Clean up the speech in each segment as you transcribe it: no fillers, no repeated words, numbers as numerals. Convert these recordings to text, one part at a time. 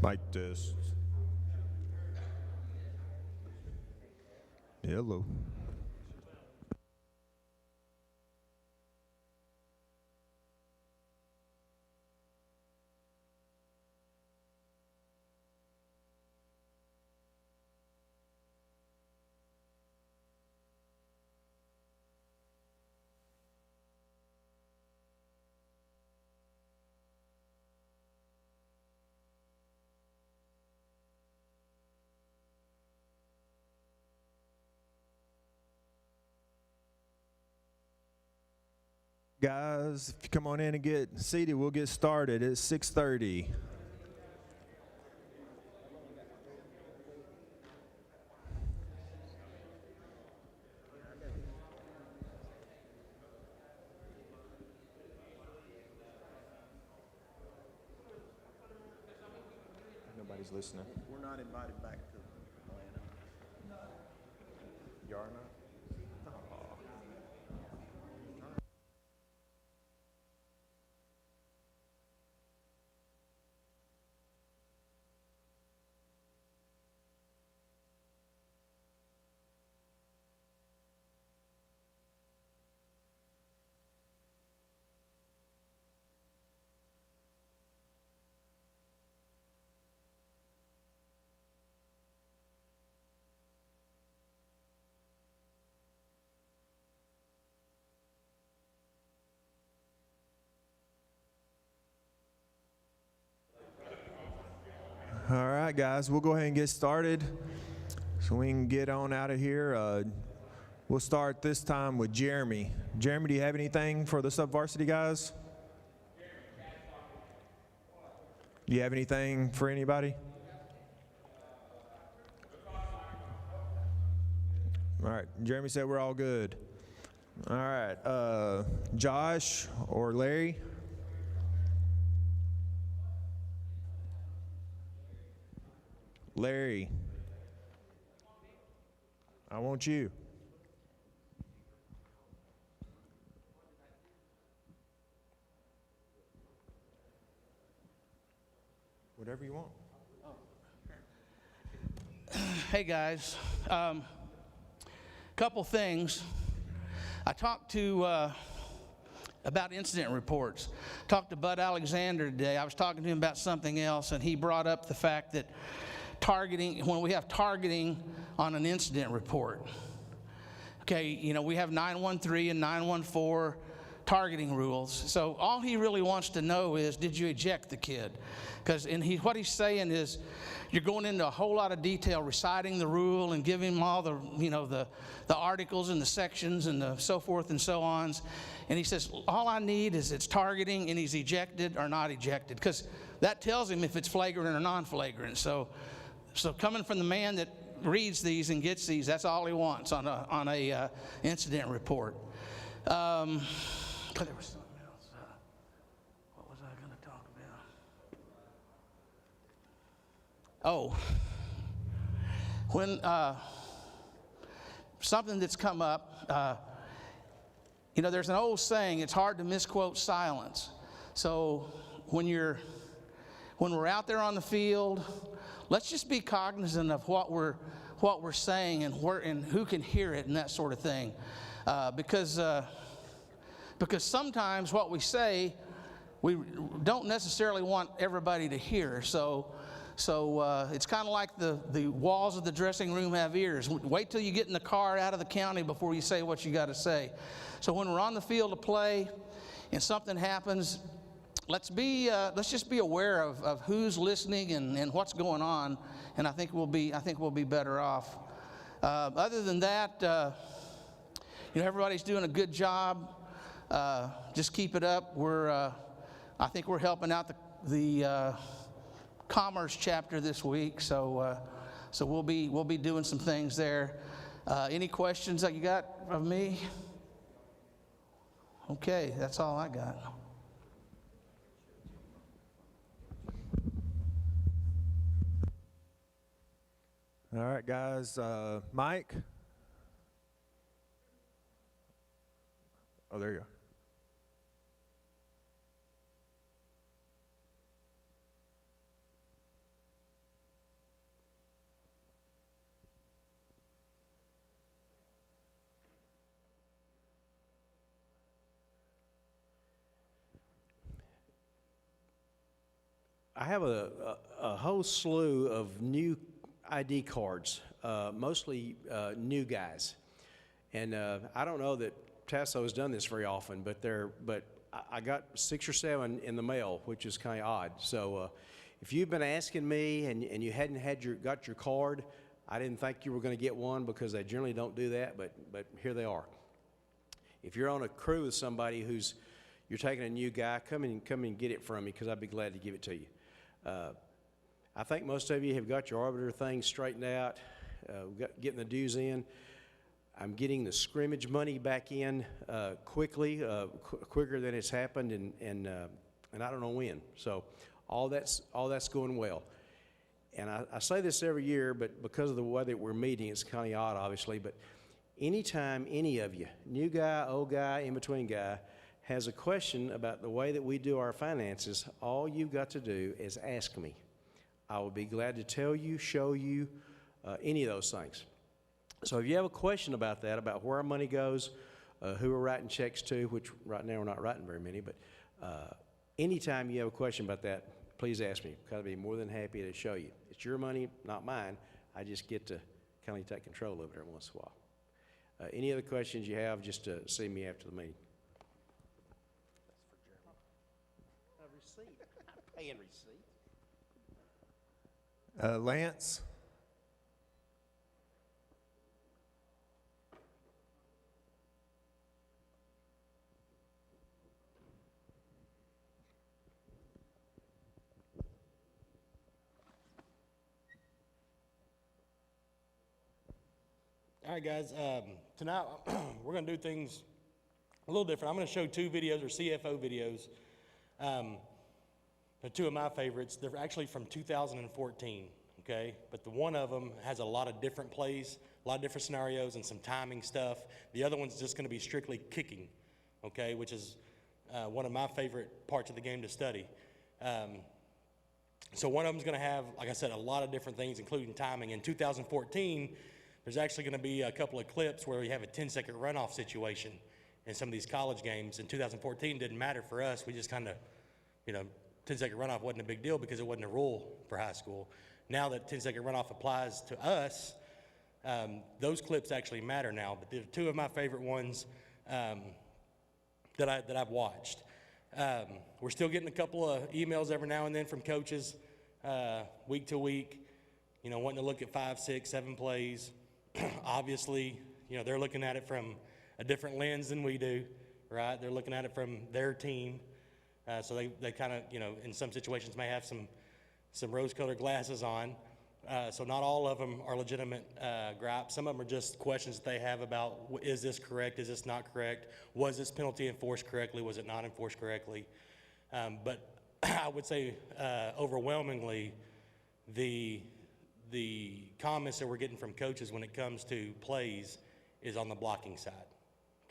Mic test. Hello. Guys, if you come on in and get seated, we'll get started. It's 6:30. Nobody's listening. We're not invited back to Atlanta. You are not? All right, guys, we'll go ahead and get started so we can get on out of here. We'll start this time with Jeremy. Jeremy, do you have anything for the sub-varsity guys? Do you have anything for anybody? All right, Jeremy said we're all good. All right, Josh or Larry? Larry, I want you. Whatever you want. Hey guys, couple things. I talked to about incident reports. Talked to Bud Alexander today. I was talking to him about something else, and he brought up the fact that when we have targeting on an incident report. Okay, you know, we have 913 and 914 targeting rules. So all he really wants to know is, did you eject the kid? Because what he's saying is, you're going into a whole lot of detail, reciting the rule and giving him all the, you know, the articles and the sections and the so forth and so on. And he says, all I need is it's targeting and he's ejected or not ejected, because that tells him if it's flagrant or non-flagrant. So coming from the man that reads these and gets these, that's all he wants on a incident report. There was something else. What was I going to talk about? Oh, when something that's come up, you know, there's an old saying, it's hard to misquote silence. So when we're out there on the field, let's just be cognizant of what we're saying and who can hear it and that sort of thing, because sometimes what we say we don't necessarily want everybody to hear. So it's kind of like the walls of the dressing room have ears. Wait till you get in the car out of the county before you say what you got to say. So when we're on the field of play and something happens, let's just be aware of who's listening and what's going on, and I think we'll be better off. Other than that, you know, everybody's doing a good job. Just keep it up. I think we're helping out the commerce chapter this week, so we'll be doing some things there. Any questions that you got of me? Okay, that's all I got. All right, guys. Mike? Oh, there you go. I have a whole slew of new ID cards, mostly new guys. And I don't know that Tasso has done this very often, but I got 6 or 7 in the mail, which is kind of odd. So if you've been asking me and you hadn't got your card, I didn't think you were going to get one because they generally don't do that, but here they are. If you're on a crew with somebody you're taking a new guy, come in and get it from me because I'd be glad to give it to you. I think most of you have got your arbiter things straightened out, getting the dues in. I'm getting the scrimmage money back in quickly, quicker than it's happened, and I don't know when. So all that's going well. And I say this every year, but because of the way that we're meeting, it's kind of odd, obviously. But anytime any of you, new guy, old guy, in-between guy, has a question about the way that we do our finances, all you've got to do is ask me. I will be glad to tell you, show you, any of those things. So if you have a question about that, about where our money goes, who we're writing checks to, which right now we're not writing very many, but anytime you have a question about that, please ask me, because I'd be more than happy to show you. It's your money, not mine. I just get to kind of take control of it every once in a while. Any other questions you have, just see me after the meeting. A receipt. I'm paying receipt. Lance? All right, guys, tonight we're going to do things a little different. I'm going to show 2 videos, or CFO videos. They're 2 of my favorites. They're actually from 2014, okay? But the one of them has a lot of different plays, a lot of different scenarios, and some timing stuff. The other one's just going to be strictly kicking, okay, which is one of my favorite parts of the game to study. So one of them's going to have, like I said, a lot of different things, including timing. In 2014, there's actually going to be a couple of clips where we have a 10-second runoff situation in some of these college games. In 2014, didn't matter for us. We just kind of, 10-second runoff wasn't a big deal because it wasn't a rule for high school. Now that 10-second runoff applies to us, those clips actually matter now. But they're 2 of my favorite ones that I've watched. We're still getting a couple of emails every now and then from coaches, week to week, wanting to look at 5, 6, 7 plays. Obviously, they're looking at it from a different lens than we do, right? They're looking at it from their team. So they kind of, in some situations may have some rose-colored glasses on. So not all of them are legitimate gripes. Some of them are just questions that they have about, is this correct? Is this not correct? Was this penalty enforced correctly? Was it not enforced correctly? But I would say overwhelmingly the comments that we're getting from coaches when it comes to plays is on the blocking side,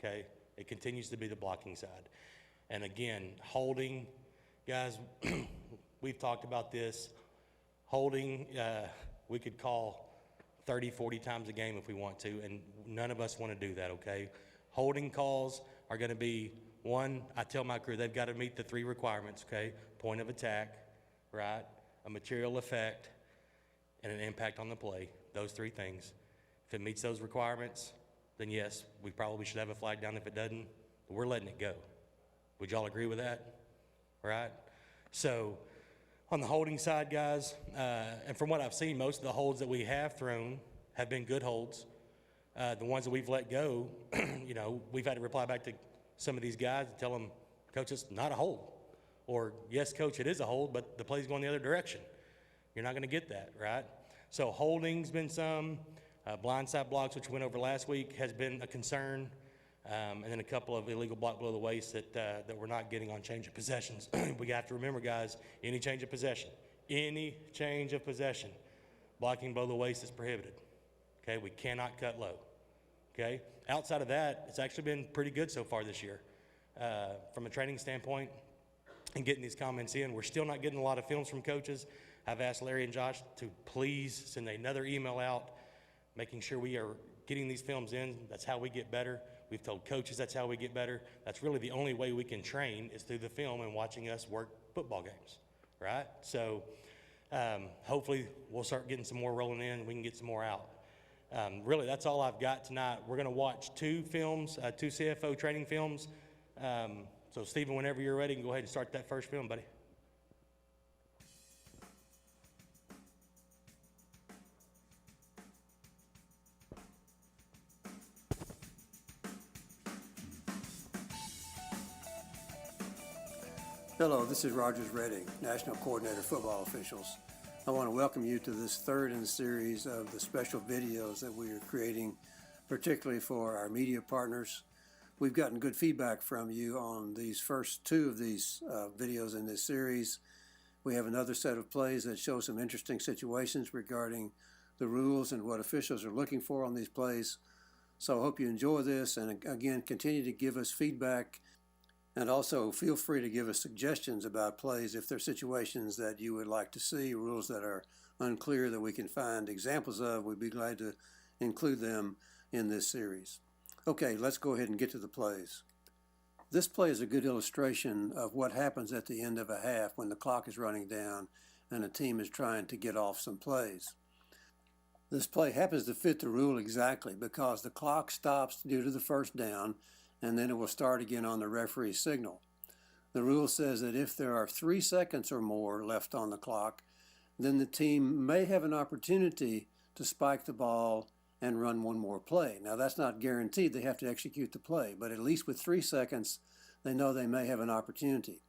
okay? It continues to be the blocking side. And again, holding, guys, we've talked about this. Holding, we could call 30, 40 times a game if we want to, and none of us want to do that, okay? Holding calls are going to be, one, I tell my crew, they've got to meet the 3 requirements, okay? Point of attack, right? A material effect, and an impact on the play, those 3 things. If it meets those requirements, then yes, we probably should have a flag down. If it doesn't, we're letting it go. Would y'all agree with that? Right? So on the holding side, guys, and from what I've seen, most of the holds that we have thrown have been good holds. The ones that we've let go, we've had to reply back to some of these guys and tell them, Coach, it's not a hold. Or, yes, Coach, it is a hold, but the play's going the other direction. You're not going to get that, right? So holding's been some. Blindside blocks, which we went over last week, has been a concern. And then a couple of illegal block below the waist that we're not getting on change of possessions. We have to remember, guys, any change of possession, blocking below the waist is prohibited. Okay, we cannot cut low. Okay, outside of that, it's actually been pretty good so far this year. From a training standpoint and getting these comments in, we're still not getting a lot of films from coaches. I've asked Larry and Josh to please send another email out, making sure we are getting these films in. That's how we get better. We've told coaches that's how we get better. That's really the only way we can train is through the film and watching us work football games, right? So hopefully we'll start getting some more rolling in and we can get some more out. Really, that's all I've got tonight. We're going to watch two films, two CFO training films. So Stephen, whenever you're ready, you can go ahead and start that first film, buddy. Hello, this is Rogers Redding, National Coordinator of Football Officials. I want to welcome you to this third in the series of the special videos that we are creating, particularly for our media partners. We've gotten good feedback from you on these first two of these videos in this series. We have another set of plays that show some interesting situations regarding the rules and what officials are looking for on these plays. So I hope you enjoy this, and again, continue to give us feedback. And also feel free to give us suggestions about plays if there are situations that you would like to see, rules that are unclear that we can find examples of. We'd be glad to include them in this series. Okay, let's go ahead and get to the plays. This play is a good illustration of what happens at the end of a half when the clock is running down and a team is trying to get off some plays. This play happens to fit the rule exactly because the clock stops due to the first down, and then it will start again on the referee's signal. The rule says that if there are 3 seconds or more left on the clock, then the team may have an opportunity to spike the ball and run one more play. Now that's not guaranteed, they have to execute the play, but at least with 3 seconds, they know they may have an opportunity.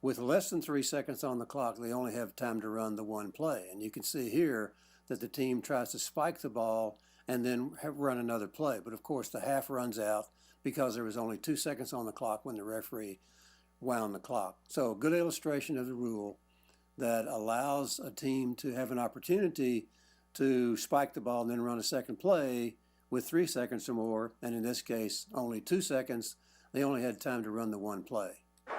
With less than 3 seconds on the clock, they only have time to run the one play. And you can see here that the team tries to spike the ball and then run another play. But of course, the half runs out because there was only 2 seconds on the clock when the referee wound the clock. So a good illustration of the rule that allows a team to have an opportunity to spike the ball and then run a second play with 3 seconds or more, and in this case, only 2 seconds. They only had time to run the one play. The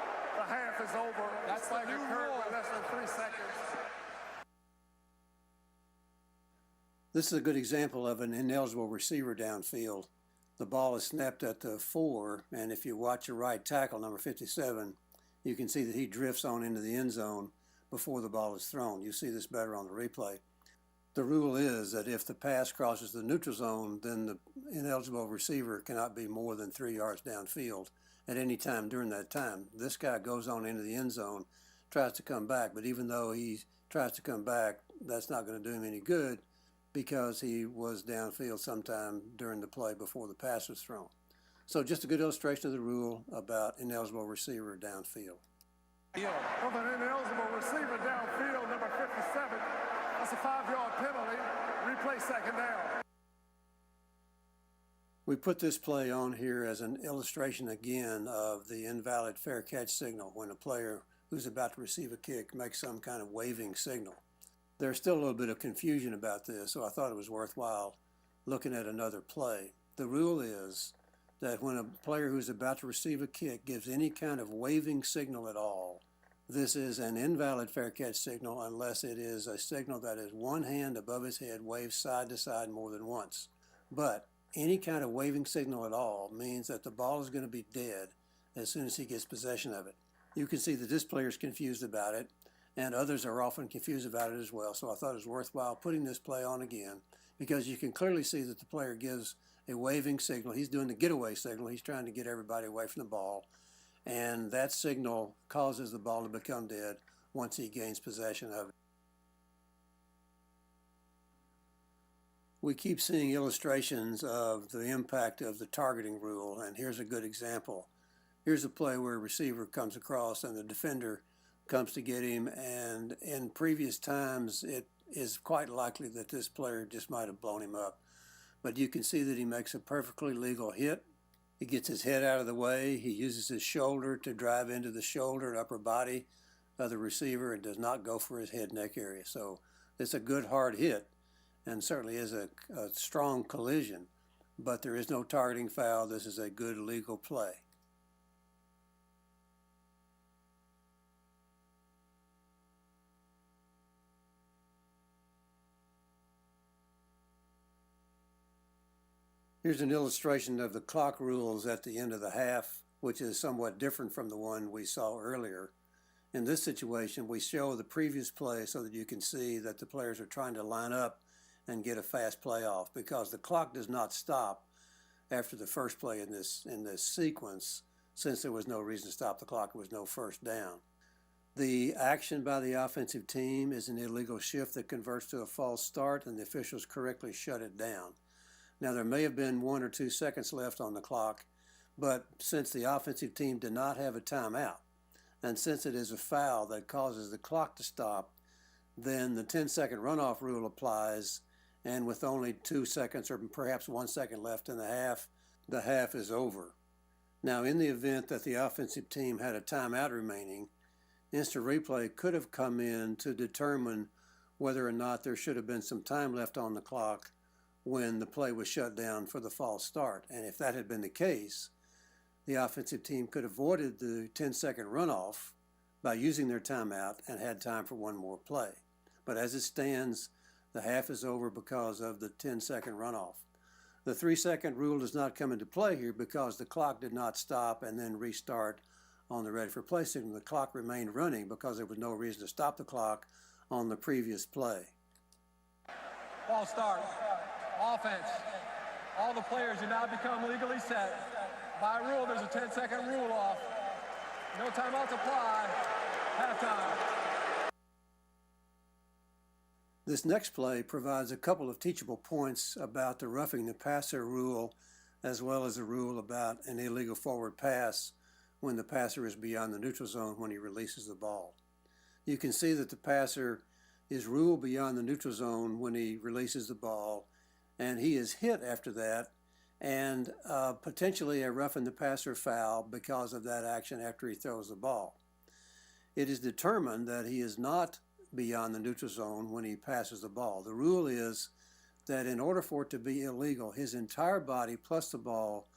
half is over. That's like occurred with less than 3 seconds. This is a good example of an ineligible receiver downfield. The ball is snapped at the 4, and if you watch your right tackle, number 57, you can see that he drifts on into the end zone before the ball is thrown. You see this better on the replay. The rule is that if the pass crosses the neutral zone, then the ineligible receiver cannot be more than 3 yards downfield at any time during that time. This guy goes on into the end zone, tries to come back, but even though he tries to come back, that's not going to do him any good, because he was downfield sometime during the play before the pass was thrown. So just a good illustration of the rule about ineligible receiver downfield. From an ineligible receiver downfield, number 57, that's a 5-yard penalty. Replay second down. We put this play on here as an illustration again of the invalid fair catch signal when a player who's about to receive a kick makes some kind of waving signal. There's still a little bit of confusion about this, so I thought it was worthwhile looking at another play. The rule is that when a player who's about to receive a kick gives any kind of waving signal at all, this is an invalid fair catch signal unless it is a signal that is one hand above his head waved side to side more than once. But any kind of waving signal at all means that the ball is going to be dead as soon as he gets possession of it. You can see that this player is confused about it, and others are often confused about it as well. So I thought it was worthwhile putting this play on again, because you can clearly see that the player gives a waving signal. He's doing the getaway signal. He's trying to get everybody away from the ball. And that signal causes the ball to become dead once he gains possession of it. We keep seeing illustrations of the impact of the targeting rule, and here's a good example. Here's a play where a receiver comes across and the defender comes to get him, and in previous times it is quite likely that this player just might have blown him up. But you can see that he makes a perfectly legal hit. He gets his head out of the way. He uses his shoulder to drive into the shoulder and upper body of the receiver and does not go for his head neck area. So it's a good hard hit and certainly is a strong collision, but there is no targeting foul. This is a good legal play. Here's an illustration of the clock rules at the end of the half, which is somewhat different from the one we saw earlier. In this situation, we show the previous play so that you can see that the players are trying to line up and get a fast play off, because the clock does not stop after the first play in this sequence. Since there was no reason to stop the clock, there was no first down. The action by the offensive team is an illegal shift that converts to a false start, and the officials correctly shut it down. Now, there may have been 1 or 2 seconds left on the clock, but since the offensive team did not have a timeout, and since it is a foul that causes the clock to stop, then the 10-second runoff rule applies, and with only 2 seconds or perhaps 1 second left in the half is over. Now, in the event that the offensive team had a timeout remaining, instant replay could have come in to determine whether or not there should have been some time left on the clock when the play was shut down for the false start. And if that had been the case, the offensive team could have avoided the 10-second runoff by using their timeout and had time for one more play. But as it stands, the half is over because of the 10-second runoff. The 3-second rule does not come into play here because the clock did not stop and then restart on the ready for play signal. The clock remained running because there was no reason to stop the clock on the previous play. Ball start. Offense. All the players do now become legally set. By rule, there's a 10-second rule off. No timeouts apply. Halftime. This next play provides a couple of teachable points about the roughing the passer rule, as well as the rule about an illegal forward pass when the passer is beyond the neutral zone when he releases the ball. You can see that the passer is ruled beyond the neutral zone when he releases the ball, and he is hit after that, and potentially a roughing the passer foul because of that action after he throws the ball. It is determined that he is not beyond the neutral zone when he passes the ball. The rule is that in order for it to be illegal, his entire body plus the ball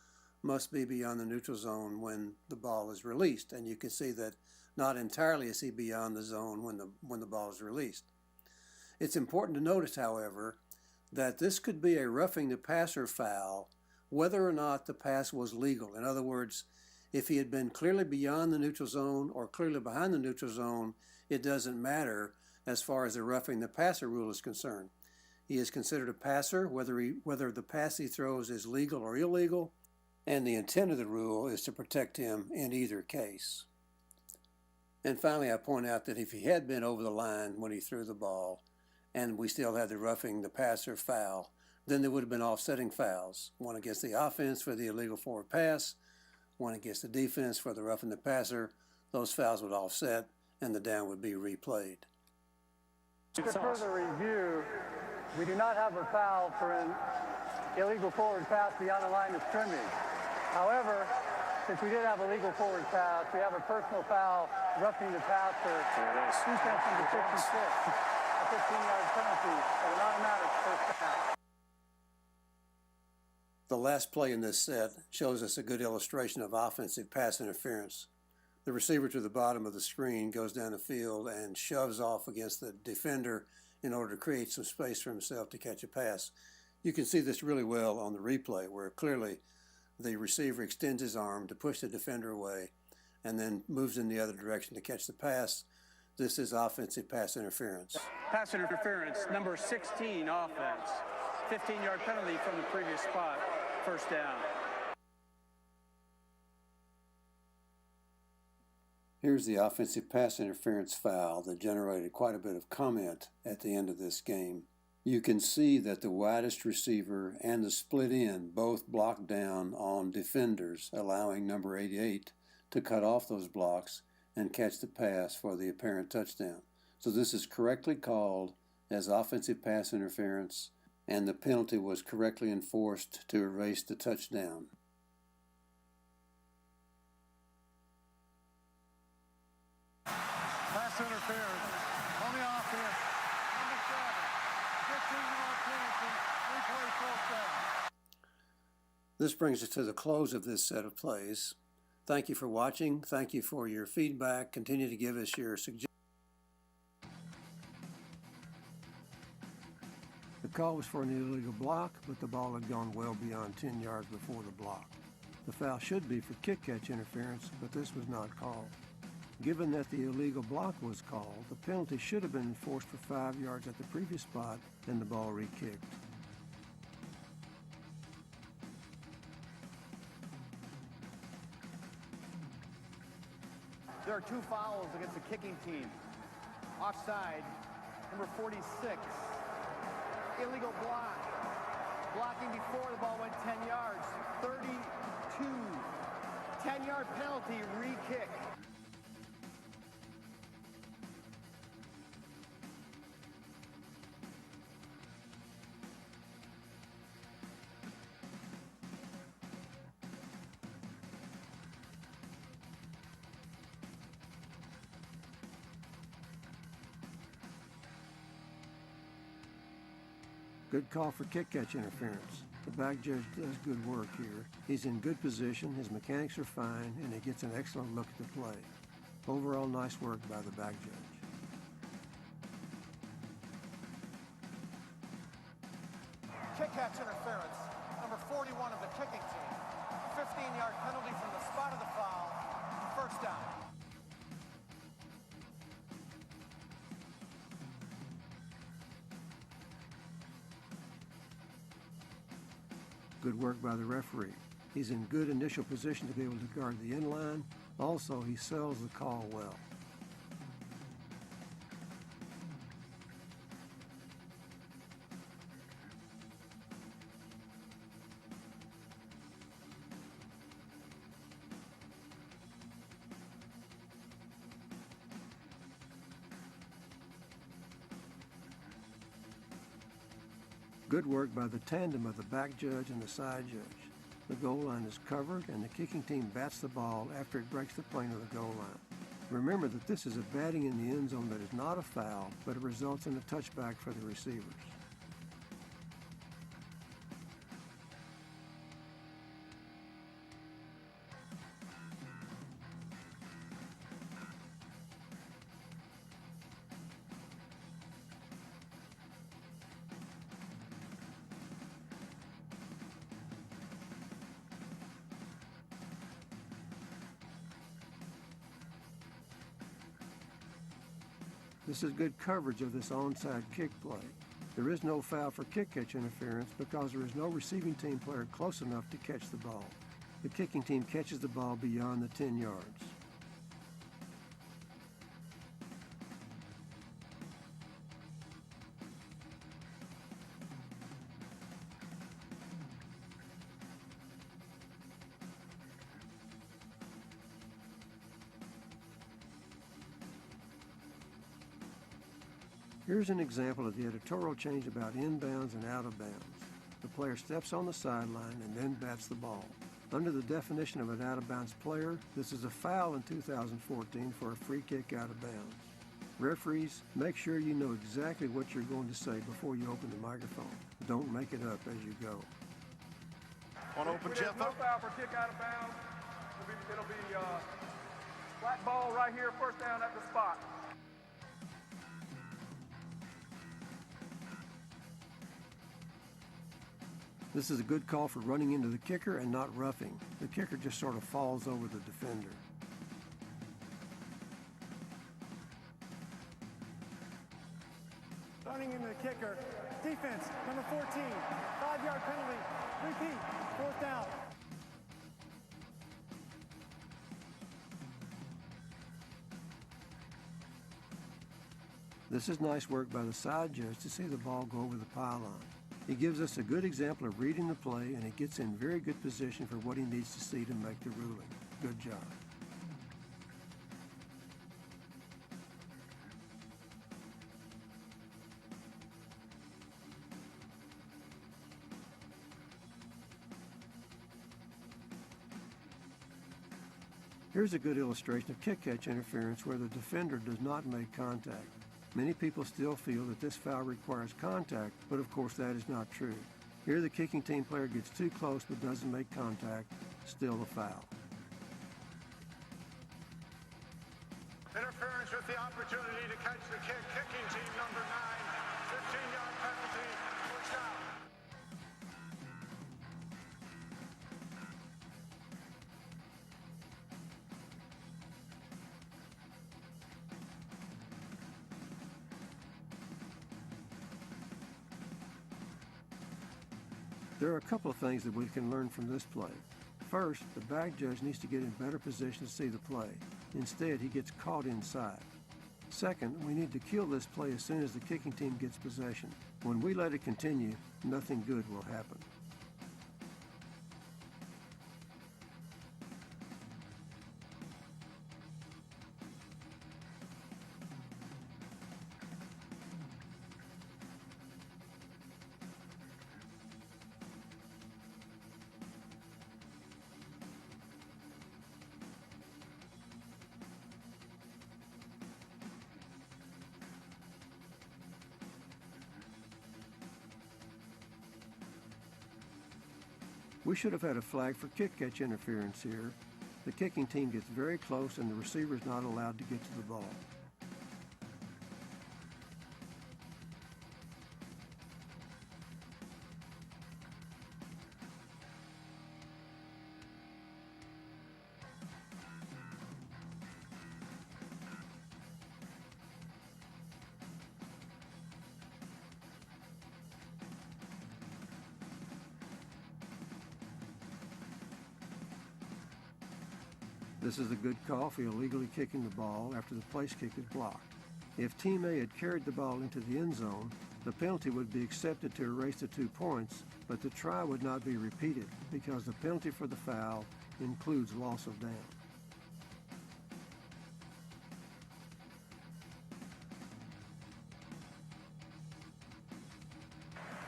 must be beyond the neutral zone when the ball is released. And you can see that not entirely is he beyond the zone when the ball is released. It's important to notice, however, that this could be a roughing the passer foul whether or not the pass was legal. In other words, if he had been clearly beyond the neutral zone or clearly behind the neutral zone, it doesn't matter as far as the roughing the passer rule is concerned. He is considered a passer whether the pass he throws is legal or illegal, and the intent of the rule is to protect him in either case. And finally, I point out that if he had been over the line when he threw the ball, and we still had the roughing the passer foul, then there would have been offsetting fouls, one against the offense for the illegal forward pass, one against the defense for the roughing the passer. Those fouls would offset, and the down would be replayed. To further review, we do not have a foul for an illegal forward pass beyond the line of scrimmage. However, since we did have a legal forward pass, we have a personal foul roughing the passer, defense into 56, a 15-yard penalty, and an automatic first down. The last play in this set shows us a good illustration of offensive pass interference. The receiver to the bottom of the screen goes down the field and shoves off against the defender in order to create some space for himself to catch a pass. You can see this really well on the replay, where clearly the receiver extends his arm to push the defender away and then moves in the other direction to catch the pass. This is offensive pass interference. Pass interference, number 16 offense. 15-yard penalty from the previous spot, first down. Here's the offensive pass interference foul that generated quite a bit of comment at the end of this game. You can see that the widest receiver and the split end both blocked down on defenders, allowing number 88 to cut off those blocks and catch the pass for the apparent touchdown. So this is correctly called as offensive pass interference, and the penalty was correctly enforced to erase the touchdown. Pass interference on the offense. Number 7. 15-yard penalty. Replay fourth down. This brings us to the close of this set of plays. Thank you for watching. Thank you for your feedback. Continue to give us your suggestions. The call was for an illegal block, but the ball had gone well beyond 10 yards before the block. The foul should be for kick catch interference, but this was not called. Given that the illegal block was called, the penalty should have been enforced for 5 yards at the previous spot and the ball re-kicked. There are 2 fouls against the kicking team. Offside, number 46. Illegal block. Blocking before the ball went 10 yards. 32. 10-yard penalty, re-kick. Good call for kick catch interference. The back judge does good work here. He's in good position, his mechanics are fine, and he gets an excellent look at the play. Overall, nice work by the back judge. Kick catch interference, number 41 of the kicking team. 15-yard penalty from the spot of the foul. First down. Good work by the referee. He's in good initial position to be able to guard the inline. Also, he sells the call well. Good work by the tandem of the back judge and the side judge. The goal line is covered and the kicking team bats the ball after it breaks the plane of the goal line. Remember that this is a batting in the end zone that is not a foul, but it results in a touchback for the receivers. This is good coverage of this onside kick play. There is no foul for kick catch interference because there is no receiving team player close enough to catch the ball. The kicking team catches the ball beyond the 10 yards. Here's an example of the editorial change about inbounds and out of bounds. The player steps on the sideline and then bats the ball. Under the definition of an out-of-bounds player, this is a foul in 2014 for a free kick out of bounds. Referees, make sure you know exactly what you're going to say before you open the microphone. Don't make it up as you go. Want to open Jeff up? No foul for kick out of bounds. It'll be flat ball right here, first down at the spot. This is a good call for running into the kicker and not roughing. The kicker just sort of falls over the defender. Running into the kicker. Defense, number 14. 5-yard penalty. Repeat. Fourth down. This is nice work by the side judge to see the ball go over the pylon. He gives us a good example of reading the play, and he gets in very good position for what he needs to see to make the ruling. Good job. Here's a good illustration of kick catch interference where the defender does not make contact. Many people still feel that this foul requires contact, but of course that is not true. Here the kicking team player gets too close but doesn't make contact, still a foul. Interference with the opportunity to catch the kick. Kicking team number 9. 15-yard penalty. First down. There are a couple of things that we can learn from this play. First, the back judge needs to get in better position to see the play. Instead, he gets caught inside. Second, we need to kill this play as soon as the kicking team gets possession. When we let it continue, nothing good will happen. We should have had a flag for kick-catch interference here. The kicking team gets very close and the receiver is not allowed to get to the ball. This is a good call for illegally kicking the ball after the place kick is blocked. If Team A had carried the ball into the end zone, the penalty would be accepted to erase the 2 points, but the try would not be repeated because the penalty for the foul includes loss of down.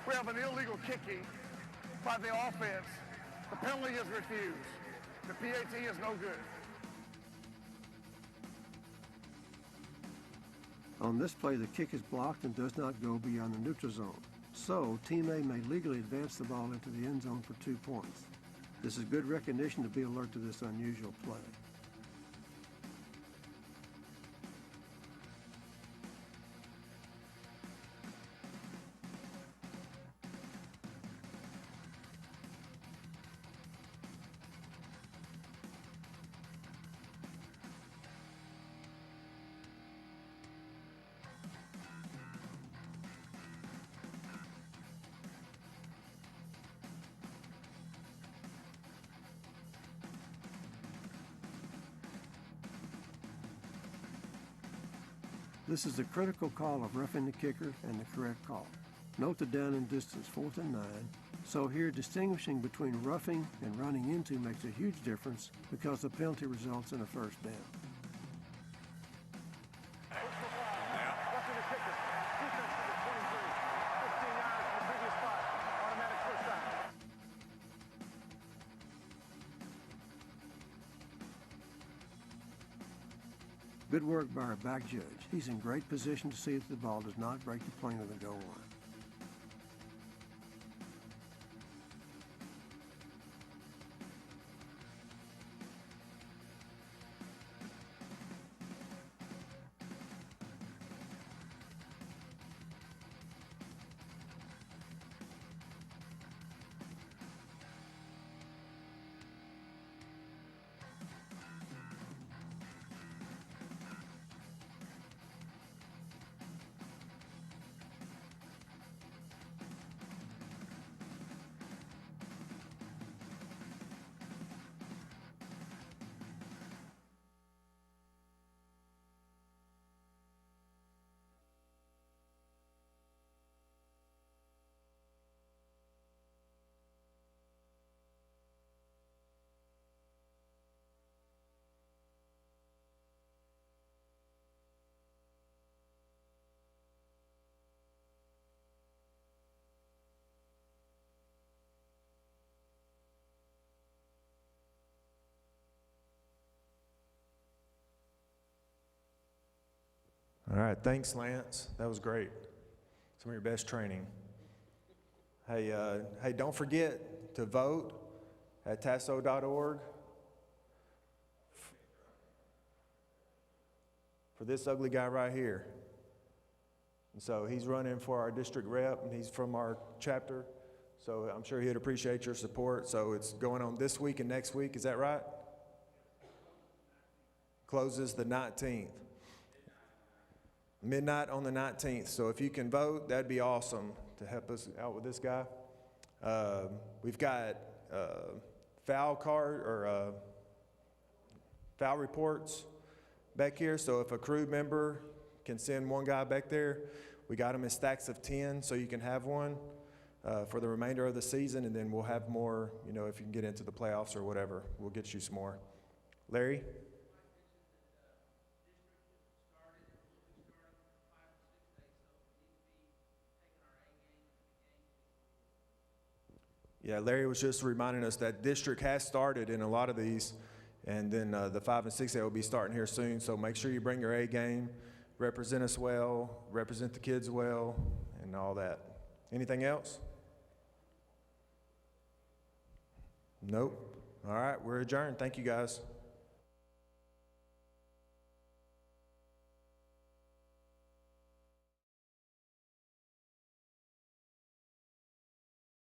We have an illegal kicking by the offense. The penalty is refused. The PAT is no good. On this play, the kick is blocked and does not go beyond the neutral zone. So, Team A may legally advance the ball into the end zone for 2 points. This is good recognition to be alert to this unusual play. This is a critical call of roughing the kicker and the correct call. Note the down and distance, 4th and 9. So here, distinguishing between roughing and running into makes a huge difference because the penalty results in a first down. Roughing the kicker. Defense to the 23. 15 yards from the previous spot. Automatic first down. Good work by our back judge. He's in great position to see that the ball does not break the plane of the goal line. All right, thanks, Lance. That was great. Some of your best training. Hey, don't forget to vote at tasso.org for this ugly guy right here. And so he's running for our district rep, and he's from our chapter. So I'm sure he'd appreciate your support. So it's going on this week and next week. Is that right? Closes the 19th. Midnight on the 19th. So if you can vote, that'd be awesome to help us out with this guy. We've got foul reports back here. So if a crew member can send one guy back there, we got them in stacks of 10, so you can have one for the remainder of the season, and then we'll have more, you know, if you can get into the playoffs or whatever, we'll get you some more. Larry? Yeah, Larry was just reminding us that district has started in a lot of these, and then the 5 and 6A will be starting here soon, so make sure you bring your A game, represent us well, represent the kids well, and all that. Anything else? Nope. All right, we're adjourned. Thank you, guys.